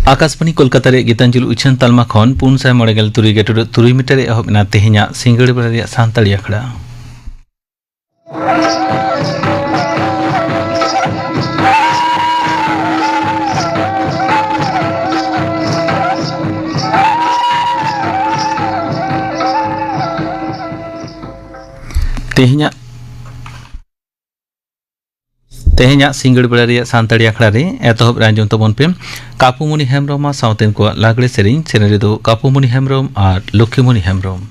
आकाशवाणी कोलकाता रे गीतांजलि उछन तालमा खन 493 मीटर एहबना तेहेኛ सिंगड़ बेला सानताड़ी आखड़ा तेहेኛ सिंगड़ बेला सानताड़ी आखड़ा रे एतहब रांजम तबन पे कापुमणि हेम्ब्रम साउतेन को लागड़े सेरिंग सेने दो कापुमणि हेम्ब्रम और लक्ष्मीमणि हेम्ब्रम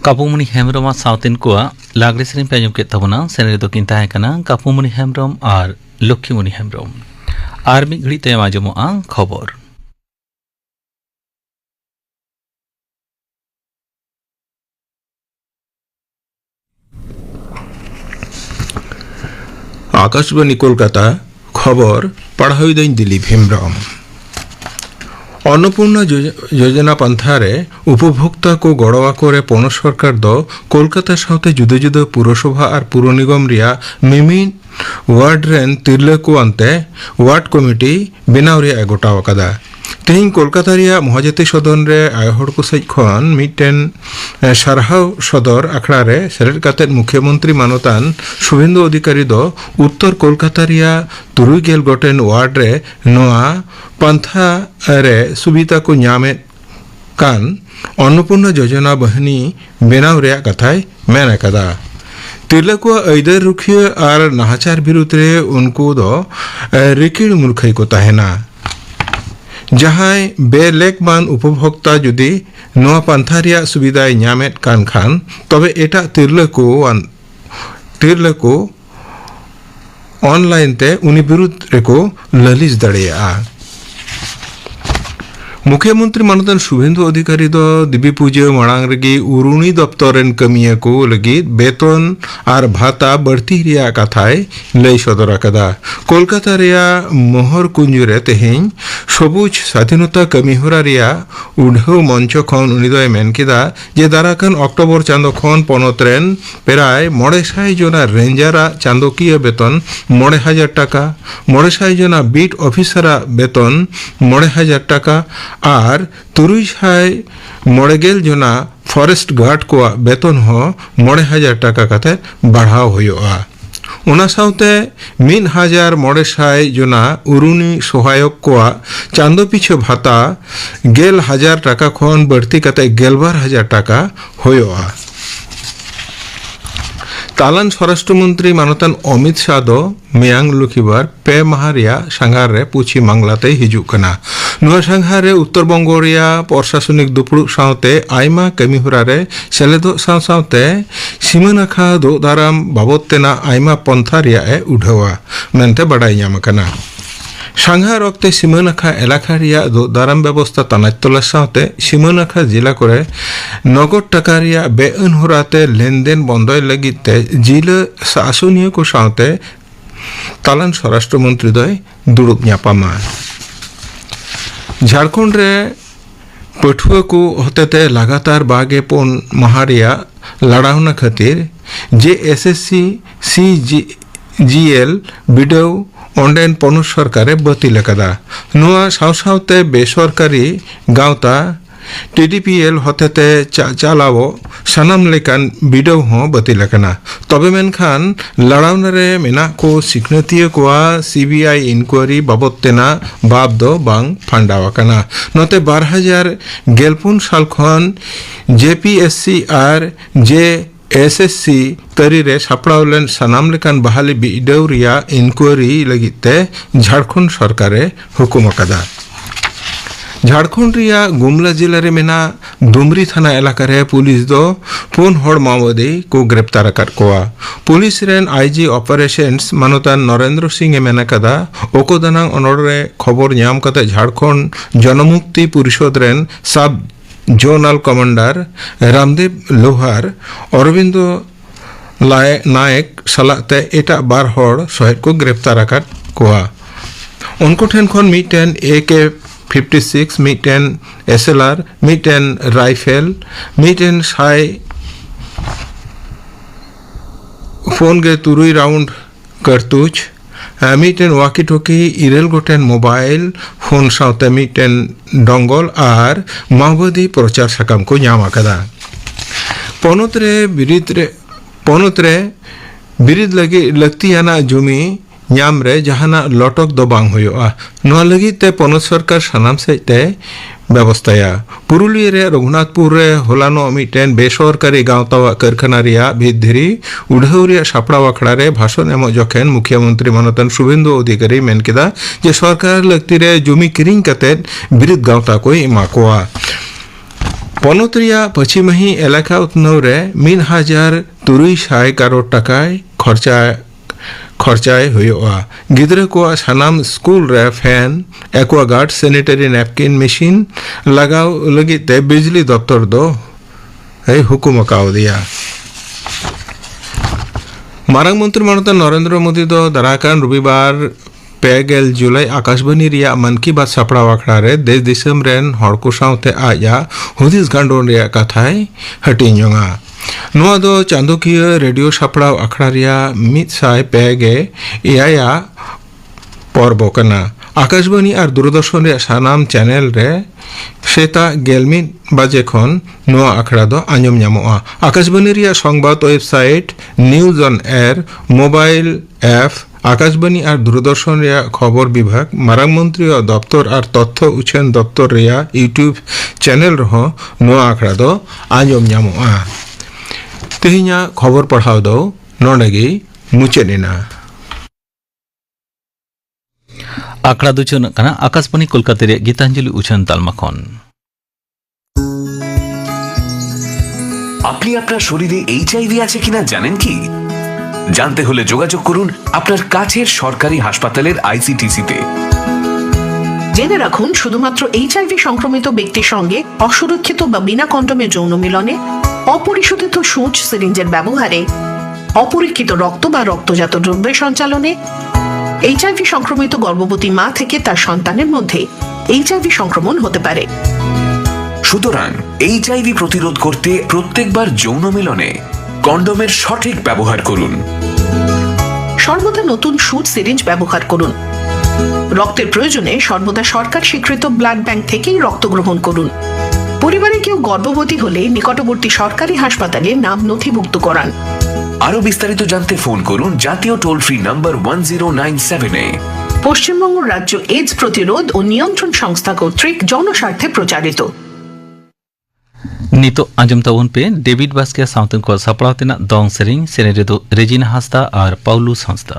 कापुमणि हेम्ब्रम साउतेन को लागड़े सेरें पे आंजम के तबना सेने दो किन ताहे कना कापुमणि हेम्ब्रम और लक्ष्मीमणि हेम्ब्रम और मिद घड़ी तायम आंजमोगा खबर। आकाशवाणी कोलकाता खबर पढ़ाई दिन दिलीप हेम्ब्रम। अन्नपूर्णा योजना पन्थारे उपभोक्ता को गड़वा करे पौन सरकार दो कोलकाता साथे जुदे जुदे पुरसभा और पुर निगम रिया मिमिन वार्ड रेन तिरले को अंते वार्ड कमिटी बेनाव रिया गोटाव कदा तेहिं कोलकाता रिया महाजती सदन रे आयहड़ को सज खन मिटन सारहाव सदर आखड़ा रे सेलेद कातेद मुख्यमंत्री मानतान शुभेंदु अधिकारी दो उत्तर कोलकाता रिया 3 गोटेन वार्ड रे नोआ पंथा रे सुविधा को ᱧᱟᱢᱮᱫ कान अन्नपूर्ण योजना बहनी बेनाव रे कथाय मेन कदा तिरला को ऐदर रुखिया और नाहचार विरुद्ध रे उनको दो रिकिड़ मूर्खई को तहना जहां बेलेकमान उपभोक्ता जुदी नोआ पंथा रिया सुविधाय ᱧᱟᱢᱮᱫ कान खान तबे एटा तिरला को ऑनलाइन ते उनी विरुद्ध रेको ललिस दड़ेया मुख्यमंत्री मानतन शुभेंदु अधिकारी दो दिबी पूजा मांग रेगी उरुणी दफ्तरन कमिया को लगी बेतन और भाता बढ़ती रिया कथाय लई सदर कदा कोलकाता रिया मोहर कुंजुरे तेहें सबुज स्वाधीनता कमिहोरा रिया उढ़ाव मंच खन उनी दो मेन किदा जे दाराकान अक्टोबर चांदो खन पनतरेन प्राय 900 जना रेंजरा चांदोकीय बेतन 9,000 टाका 900 जना बीट ऑफिसरा बेतन 9,000 टाका और 360 जना फॉरेस्ट गार्ड को बेतन हो 9,000 टाका कते बढ़ाव होयोआ उना साउते 1,900 जना उरुनी सहायक को चांदो पीछे भाता 11,000 टाका खन बढ़ती कते 12,000 टाका होयोआ तालान स्वराष्ट्र मंत्री मानतान अमित शाह दो मियांग लुखिबार पे माहारिया सांघार रे पूछी मांगलाते हिजु कना नुआ सांघार रे उत्तर बंगो रिया प्रशासनिक दुपुड़ सावते आयमा कमिहोरा रे सेलेदो सावते सीमानाखा दो दाराम बाबदतेना आयमा पंथा रिया ए उढ़ावा मेनते बाडाय ᱧᱟᱢ कना सांघार रक्ते सीमानाखा एलाका रिया दो दाराम व्यवस्था तनाजतला सावते सीमानाखा जिला करे नगद टाका रिया बेअन होराते लेनदेन बंदय लगिते जिला शासनिय को सावते तालान स्वराष्ट्र मंत्री दय दुड़ुब ᱧᱟᱯᱟᱢᱟ झारखंड रे पठुआ को होतेते लगातार 2 माह रिया लड़ावना खातिर JSSC CGL बिडव ऑनलाइन पनु सरकारे बतिल कदा नुआ सावसावते बेसरकारी गावता TDPL होतेते चालावो सनाम लेकान बिडव हो बतिल कना तबे मेनखान लड़ावना रे मेना को सिकनतिय को CBI इंक्वायरी बाबदतेना बाब दो बांग फंडावा कना नते 2011 साल खन JPSC और JSSC तरी रे सापड़ावलेन सनाम लेकान बहाली बिडव रिया इंक्वायरी लगिते झारखंड सरकारे हुकुम कदा झारखंड रिया गुमला जिला रे मेना दुमरी थाना इलाका रे पुलिस दो 4 हड़ माओवादी को गिरफ्तार कर कोआ पुलिस रेन IG ऑपरेशंस मानतान नरेंद्र सिंह मेना कदा ओकोदानांग अनोरे खबर ᱧᱟᱢ कते झारखंड जनमुक्ति परिषद रेन सब जोनल कमांडर रामदेव लोहार अरविंदो नायक सलाते एटा 12 हड़ सहित को गिरफ्तार कर कोआ उनको ठेन खन मिटन AK-56 मिटन SLR मिटन राइफल मिटन साई फोन के 3 राउंड करतूज मिटन वाकी टोकी 9 गोटेन मोबाइल फोन सावते मिटन डोंगल और माओवादी प्रचार साकाम को ᱧᱟᱢ कदा पोनत रे बिरिद लगी लक्तियाना जुमी ᱧᱟᱢ रे जहाना लटक दो बांग होयोआ नोआ लगी ते पोनत सरकार सनाम सेते व्यवस्थाया पुरुलिया रे रघुनाथपुर रे होलानो मिटेन बेसरकारी गांवता कारखाना रिया भिधरी उढ़ावरिया सापड़ा आखड़ा रे भाषण एम जखेन मुख्यमंत्री मानतन शुभेंदु अधिकारी मेन केदा जे सरकार लगती रे जमी किरिंग कते बिरिद गांवता को एमा कोआ पनत रिया पश्चिमही एलाका उत्नव रे 1,300 करोड़ टाकाय खर्चाय हुआ गिद्रे को सनाम स्कूल रे fan Aquaguard sanitary napkin machine लगाव लगी ते बिजली दफ्तर दो हुकुम काव दिया मारंग मंत्री मानता नरेंद्र मोदी दो दराकान रविवार 5 जुलाई आकाशवाणी रिया मन की बात सापड़ा आखड़ा रे देश दिसम रेन हड़ को सावते आया हुदिस गांडोन रिया कथाय हटिंजोंगा नोआ दो चांदोकीय रेडियो सापड़ा आखड़ा रिया 100 पेगे एया पर्व कना आकाशवाणी और दूरदर्शन रे सानाम चैनल रे सेता गेलमिन बाजे खन नोआ आखड़ा दो आंजम ᱧᱟᱢᱚᱜᱼᱟ। आकाशवाणी रे Sambad website news on air mobile app Akashvani और दूरदर्शन रे खबर विभाग मारांग मंत्री दफ्तर और तथ्य उछेन दफ्तर रे यूट्यूब चैनल रहो नोआ आखड़ा दो आंजम ᱧᱟᱢᱚᱜᱼᱟ। तेहिया खबर पढ़ाव दो नोंडेगी मुचेना। आखड़ा दो चुन कना आकाशवाणी कोलकाता रे गीतांजलि उछन तालमा खन। আপনি আপনার শরীরে এইচআইভি আছে কিনা জানেন কি? জানতে হলে যোগাযোগ করুন আপনার কাছের সরকারি হাসপাতালের আইসিটিসি তে। জেনে রাখুন, শুধুমাত্র এইচআইভি সংক্রমিত ব্যক্তির সঙ্গে অসুরক্ষিত বা বিনা কন্ডোমে যৌন মিলনে, অপরিশোধিত সূঁচ সিরিঞ্জের ব্যবহারে, অপরীক্ষিত রক্ত বা রক্তজাত দ্রব্যের সঞ্চালনে, এইচআইভি সংক্রমিত গর্ভবতী মা থেকে তার সন্তানের মধ্যে এইচআইভি সংক্রমণ হতে পারে। সুতরাং এইচআইভি প্রতিরোধ করতে প্রত্যেকবার যৌন মিলনে কন্ডোমের সঠিক ব্যবহার করুন। সর্বদা নতুন সূঁচ সিরিঞ্জ ব্যবহার করুন। রক্তের প্রয়োজনে সর্বদা সরকার স্বীকৃত ব্লাড ব্যাংক থেকেই রক্ত গ্রহণ করুন। পরিবারে কেউ গর্ভবতী হলে নিকটবর্তী সরকারি হাসপাতালে নাম নথিভুক্ত করান। আরো বিস্তারিত জানতে ফোন করুন জাতীয় টোল ফ্রি নাম্বার 1097 এ। পশ্চিমবঙ্গ রাজ্য এইডস প্রতিরোধ ও নিয়ন্ত্রণ সংস্থা কর্তৃক জনস্বার্থে প্রচারিত। नितो आंजम तावन पे डेविड बास्किया साउथन को सपड़ातेना दोंग सेरिंग सेनेरेदो रेजिना हास्ता और पाउलू संस्था।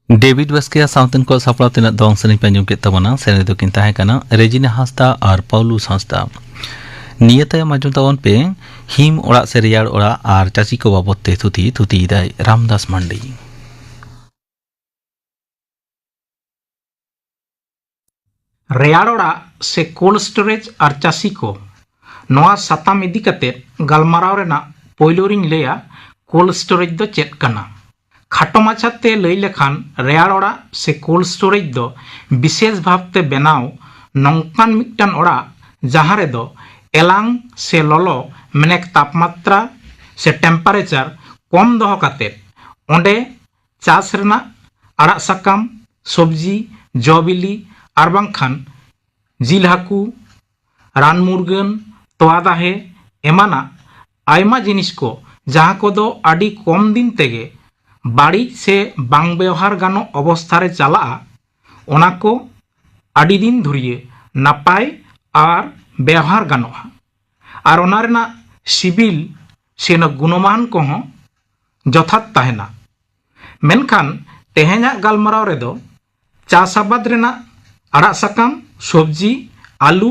डेविड बास्किया साउथन को सपड़ातेना दोंग सेरिंग पेंजुम के तबना सेनेदो किन ताहे कना रेजिना हास्ता और पाउलू संस्था। नियत माजुम तवन पे हिम ओड़ा से रेयाड़ ओड़ा और चाची को बाबते थुती दाय रामदास मंडी। रेयाड़ ओड़ा से कोल्ड स्टोरेज और चासी को नोआ साताम इदी कते गलमाराव रेना पोइलोरिंग लेया कोल्ड स्टोरेज दो चेक कना। खाटो माछाते लई लेखान रेयाड़ ओड़ा से कोल्ड स्टोरेज दो विशेष भावते बेनाव नौकान मिक्टान ओड़ा जहाँ रे दो एलांग से ललो मेनेक तापमात्रा से टेम्पारेचर कम दोहो काते ओंडे चास रेना आड़ा साकाम सब्जी जबिली आर बांखान जिल हाकू रान मुरगन तोआ दाहे एमाना आयमा जिनिस को जहाँ को दो आडी कम दिन तेगे बाड़ी से बांग व्यवहार गानो अवस्था रे चला ओना को आडी दिन धुरिए नापाय आर व्यवहार गानोआ आर ओना रेना सिबिल से न गुणमान को हों जथात ताहेना मेनखान तेहेना गालमाराव रे दो चास आबाद रेना आड़ा साकाम सब्जी आलू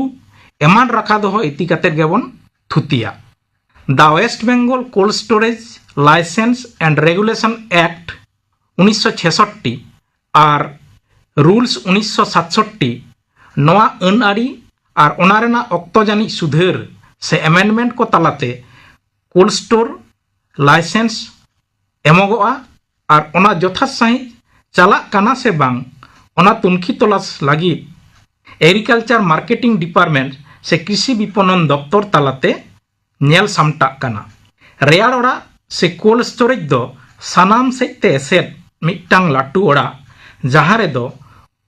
एमान राखा दो इति कातेर गेबन थुतिया the West Bengal cold storage licence and regulation act 1966 और रूल्स 1967 नवा अन आरी और ओना रेना अक्तो जानी सुधार से एमेंडमेंट को तालाते कोल्ड स्टोर लाइसेंस एमोगोआ और ओना जथात सही चला काना से बांग ओना तुनखी तलाश लगी एग्रीकल्चर मार्केटिंग डिपार्टमेंट से कृषि विपणन दफ्तर तालाते नेल सामटा काना रेयार ओड़ा से कोल्ड स्टोरेज दो सानाम सेते एसेट मिट्टांग लाटू ओड़ा जहाँ रे दो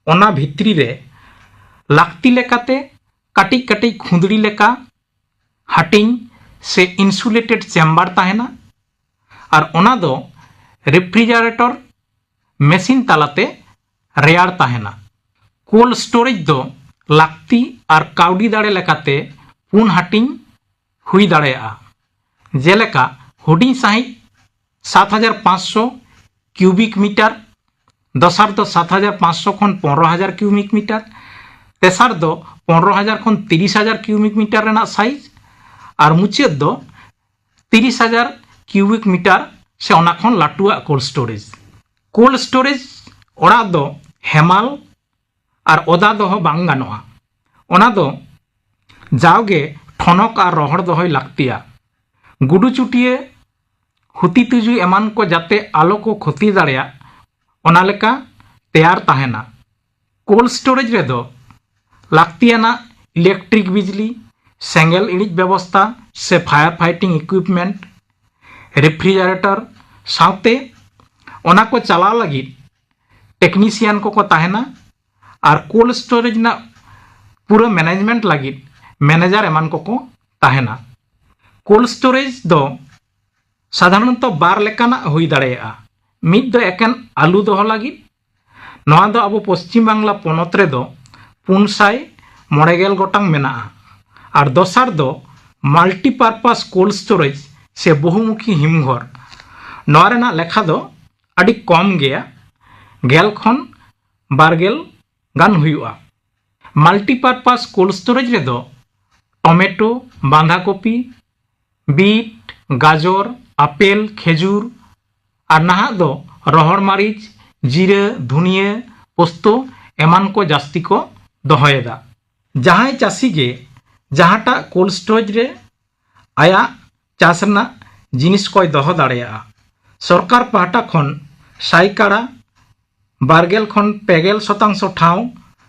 ओना भित्री रे लाक्ति लेकाते काटी काटी खुंदड़ी लेका हाटिंग से इंसुलेटेड चेम्बर ताहेना और ओना दो रेफ्रिजारेटर मेसिन तालाते रेयार ताहेना कोल्ड स्टोरेज दो लाक्ति और काउडी दाड़े लेकाते पुन हाटिंग हुई दाड़ेया जेलेका हुडिंग साहित 7500 क्यूबिक मीटर दसार दो 7500 खन 15000 क्यूबिक मीटर तेसार दो 15000 खन 30000 क्यूबिक मीटर रेना साइज और मुचाद दो 30000 क्यूबिक मीटर से ओना खन लाटुआ कोल्ड स्टोरेज ओड़ा दो हेमाल और ओदा दो बांग गानोआ ओना दो जाओगे ठनक और रोहड़ दोहय लागतिया गुडू चुटिए हुती तुजु एमान को जाते आलो को क्षति दाड़ेया ओना लेका तैयार ताहेना कोल्ड स्टोरेज रे दो लागतियाना इलेक्ट्रिक बिजली सेंगेल इड़िज व्यवस्था से फायर फाइटिंग इक्विपमेंट रेफ्रिजारेटर साउते ओना को चला लगी टेक्नीशियन को ताहेना और कोल्ड स्टोरेज ना पूरा मैनेजमेंट लगी मैनेजर एमान को ताहेना कोल्ड स्टोरेज दो साधारणतः बार लेकाना हुई दाड़ेया मिद दो एकेन आलू दोह लगी नवा दो अब पश्चिम बांगला पनत रे दो 590 गोटांग मेना और दोसार दो माल्टीपारपास कोल्ड स्टोरेज से बहुमुखी हिमघर नवा रेना लेखा दो अड़ी कम गया गेल खन बारगेल गान हुआ माल्टीपारपास कोल्ड स्टोरेज रे दो टमेटो बांधाकपी बीट गाजर आपेल खेजूर और नहा दो रोहड़ मारिच जीरा धुनिया पोस्तो एमान को जास्ती को दोहयेदा जहां चाषी गे जहाटा कोल्ड स्टोरेज रे आया चाष रना जिनिस को दोह दाड़ेया सरकार पाहटा खन साइकाड़ा बारगेल खन पेगेल शतांश ठाव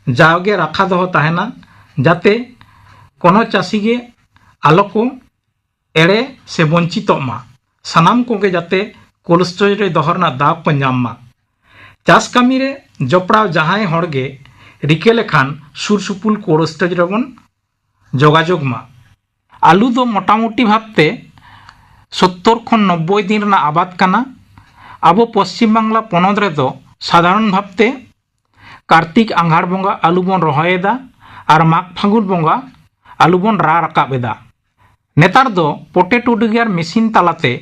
जाओगे राखा दोह ताहेना जाते कोनो चाषी गे आलो को एड़े से वंचितोमा सानाम कोगे जाते कोल्ड स्टोरेज रे दोहरना दाव को नामा चाष कामी रे जपड़ाव जहां हड़गे रिके लेखान सुर सुपुल कोल्ड स्टोरेज रेबन जोगाजोग मा आलू दो मोटामुटी भावते 70 खन 90 दिन रना आबाद काना अब पश्चिम बांगला पनत रे दो साधारण भावते कार्तिक आंघाड़ बंगा आलू बन रहोयेदा और माघ फागुन बंगा आलू बन रा राकाबेदा नेतार दो पोटेटो डिगार मेसिन तालाते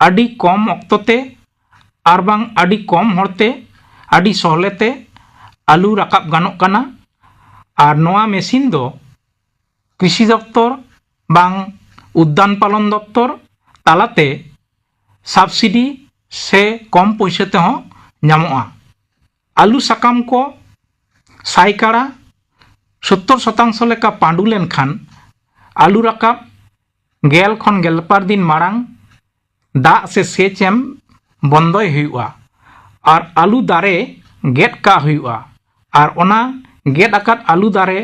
आडी कम अक्तोते आर बांग आडी कम हड़ते आडी सहलेते आलू राकाब गानोग काना और नोआ मेसिन दो कृषि दफ्तर बांग उद्यान पालन दफ्तर तालाते सब्सिडी से कम पैसे हो नामोआ आलू साकाम को साइकाड़ा 70% लेका पांडू लेनखान आलू राकाब गेल खन गेलपार दिन मारांग दा से सेच एम बंदय हुआ और आलू दारे गेट का हुआ और ओना गेट आकाद आलू दारे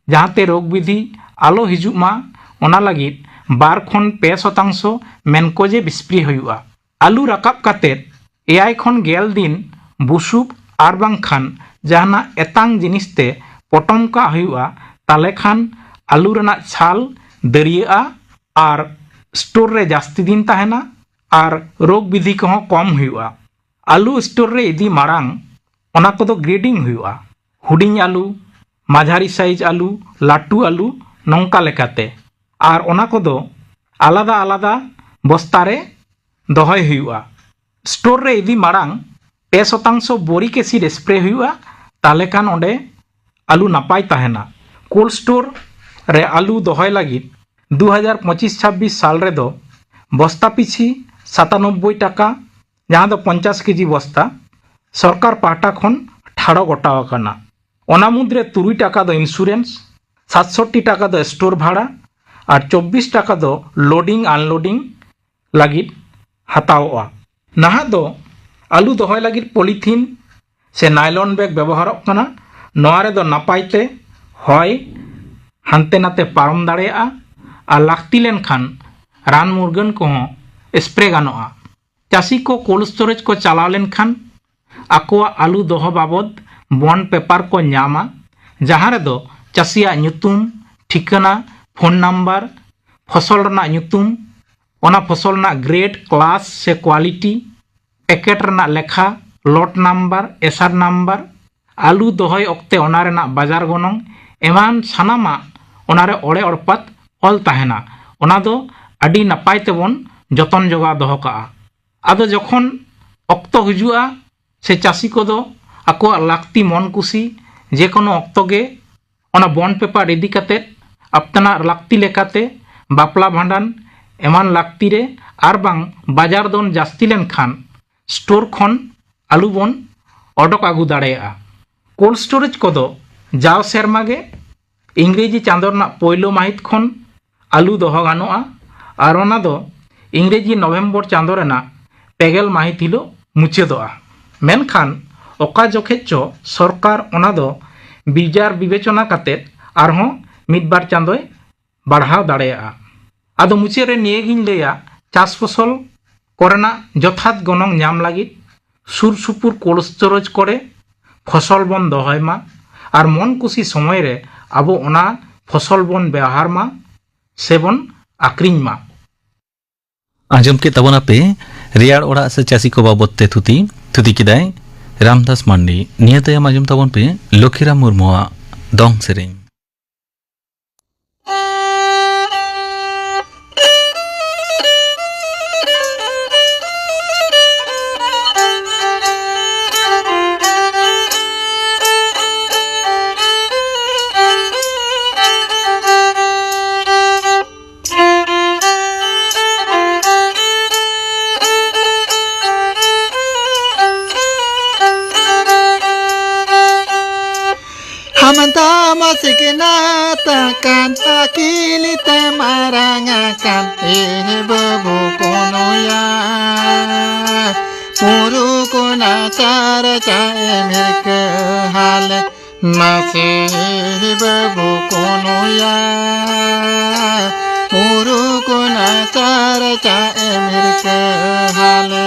जहाँते रोग विधि आलो हिजुमा ओना लगी 2 खन 5% मेनकोजे स्प्रे हुआ आलू राकाब कातेद 6 खन गेल दिन बुसुब और बांखान जहाना एतांग जिनिसते पटम का हुआ ताले खान आलू रेना छाल दरिया और स्टोर रे जास्ती दिन तहना और रोग विधि को कम हुआ। आलू स्टोर रे इदी मारांग ओना को ग्रेडिंग हुआ हुडिंग आलू माझारी साइज आलू लाटू आलू नौका लेकाते और ओना को आलादा आलादा बस्तारे दहय हुआ। स्टोर रे इदी मारांग 2% बोरिक एसिड स्प्रे हुआ ताले खान ओंडे आलू नापाय तहना। कोल्ड स्टोर रे आलू दहय लगी 2025-26 साल रे दो बस्ता पिछी 97 टाका जहाँ दो 50 केजी बस्ता सरकार पाहटा खन ठाड़ो गोटाव काना। ओना मुद्रे 3 टाका दो इंश्योरेंस 67 टाका दो स्टोर भाड़ा और 24 टाका दो लोडिंग अनलोडिंग लगी हतावा। नहा दो आलू दहय लगी पॉलीथीन से नायलॉन बैग व्यवहार काना। नोआ रे दो नापायते हय हानते नाते पारम दाड़ेया और लाक्ति लेनखान रान मुरगन को स्प्रे गानोआ। चाषी को कोल्ड स्टोरेज को चलाव लेनखान आकोआ आलू दोह बाबद बॉन्ड पेपर को न्यामा जहाँ रे दो चाषिया ᱧᱩᱛᱩᱢ ठिकाना फोन नंबर फसल रना ᱧᱩᱛᱩᱢ ओना फसल रना ग्रेड क्लास से क्वालिटी पैकेट रना लेखा लॉट नंबर एसआर नंबर आलू दोहय ओक्ते ओना रेना बाजार गनंग एमान सानामा ओनारे ओड़े ओड़पात ऑल तहना ओना दो अडी नपाय तेबन जतन जोगा दोह काआ। आदो जखन ऑक्तो हिजुआ से चाषी को दो आको लाक्ति मन कुसी जे कोनो ऑक्तो गे ओना बॉन्ड पेपर रेडी काते अपना लाक्ति लेकाते बापला भांडान एमान लाक्ति रे आर बांग बाजार दोन जास्ती लेन खान स्टोर खन आलू बन ओडक आगु दाड़ेया। कोल्ड स्टोरेज को दो जाव सेरमा गे इंग्रेजी चांदो रना पहलो माहित खन आलू दोह गानोआ और ओना दो इंग्रेजी नवेम्बर चांदो रेना 2 माहित हिलो मुचादोआ। मेनखान ओका जोखेचो सरकार ओना दो बिजार विवेचना काते आरहों मिदबार चांदोय बढ़ाव दाड़ेया। आदो मुचे रे नियेगिन लेया चाष फसल कोरेना यथात गनंग नाम लगी सुर सुपुर कोल्ड स्टोरेज करे फसल बन दहय मा और मन कुसी समय रे आबो ओना फसल बन व्यवहार मा सेबन आक्रिन मा। आजम के तबना पे रियाड़ ओड़ा से चासी को बाबत ते थुती किदाय रामदास मांडी निया तयम आजम तबन पे लखीराम मुर्मुआ दंग सेरें। Siknatakan akilite marangakan babu kono ya muru kona cara emir ke hale masih babu kono ya muru kona cara emir ke hale.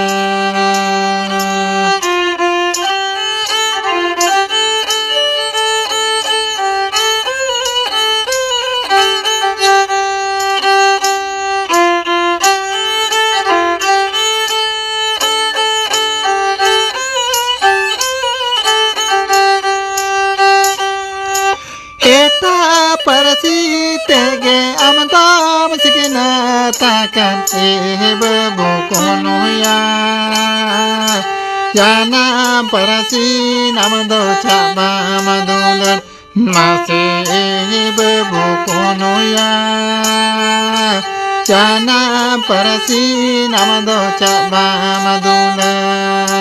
Tege amdam sikina takan babu kono ya jana parasi namdo chaba madulan masih babu kono ya jana parasi namdo chaba madulan.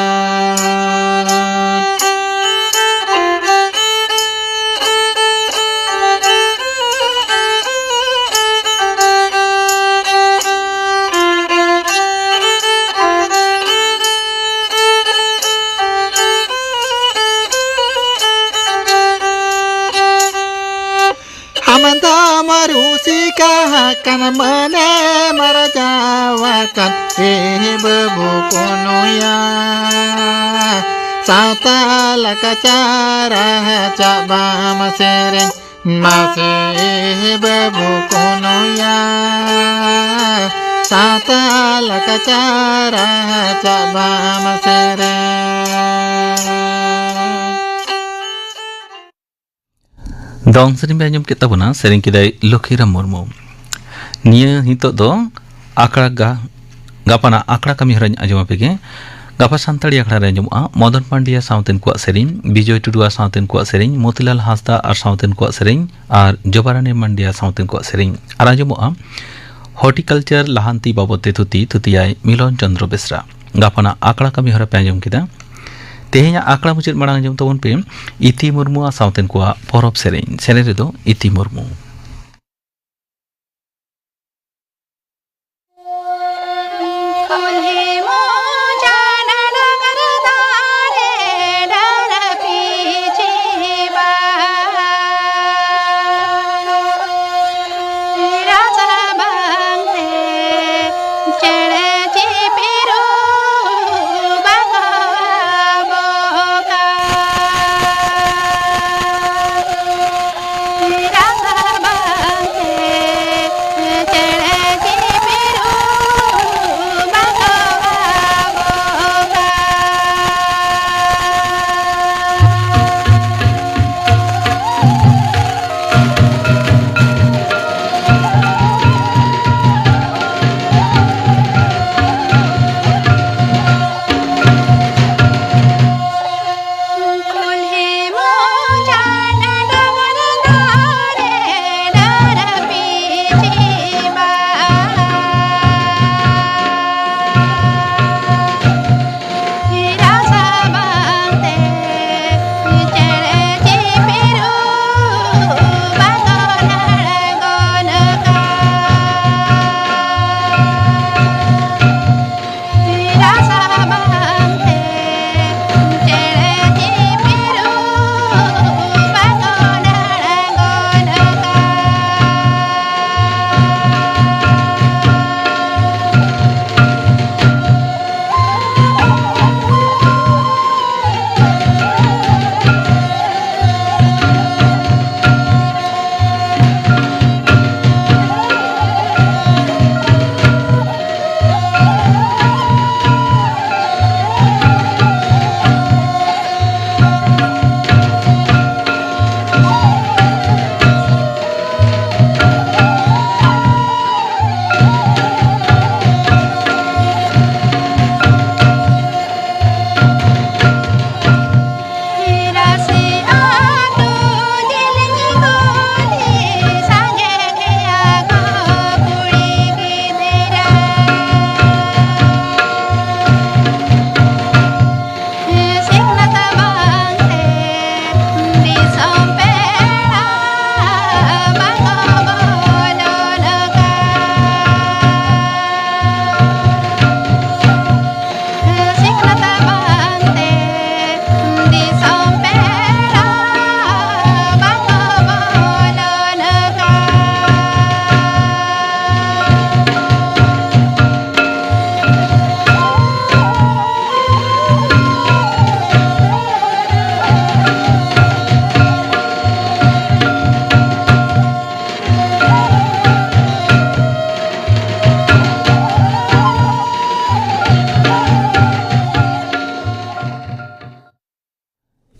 Kan mane marajawakan babu kono ya Sauta lakacara caba masering masih babu kono ya Sauta lakacara caba masering dong sering pe anjom ket tabona sering kidai Lokhiram Murmu nia hitok do akra gapana akra kami harany ajom apege gapa santali akra re anjom Madan Pandia sauten kuat sering Bijoy Tudua sauten kuat sering Motilal Hasda ar sauten kuat sering ar Jobarani Mandia sauten kuat sering ar anjom horticulture lahanti babote thutiai Milon Chandra Besra gapana akra kami hara pe anjom kita tehnya akra mucit marang anjom tabon pe Iti Murmu sauten kuat porop sering redo Iti Murmu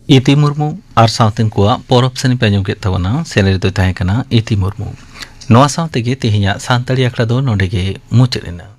Iti Murmu ar sauten kuat porop seni panjang ket tabona seleri do tahen kana Iti Murmu noa saute ge tehnya santali akra do nonde ge mucerena